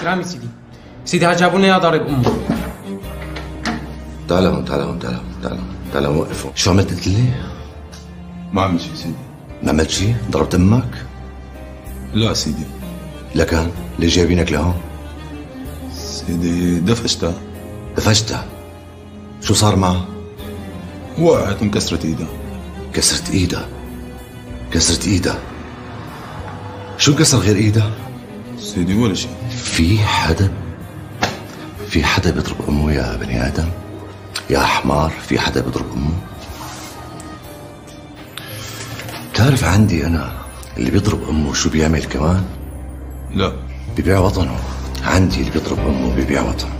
كلامي سيدي. سيدي هاد جابوا لنا اياه ضارب امه. تعال هون تعال هون تعال هون تعال هون تعال هون وقفوا. شو عملت قلت لي؟ ما عملت شيء سيدي. ما عملت شيء؟ ضربت امك؟ لا سيدي. لكن ليش جايبينك لهون؟ سيدي دفشتها. دفشتها؟ شو صار معها؟ وقعت انكسرت ايدها. كسرت ايدها؟ كسرت ايدها؟ شو انكسر غير ايدها؟ سيدي ولا شيء. في حدا بيضرب امه يا بني ادم؟ يا حمار، في حدا بيضرب امه؟ بتعرف عندي انا اللي بيضرب امه شو بيعمل كمان؟ لا. ببيع وطنه. عندي اللي بيضرب امه ببيع وطنه.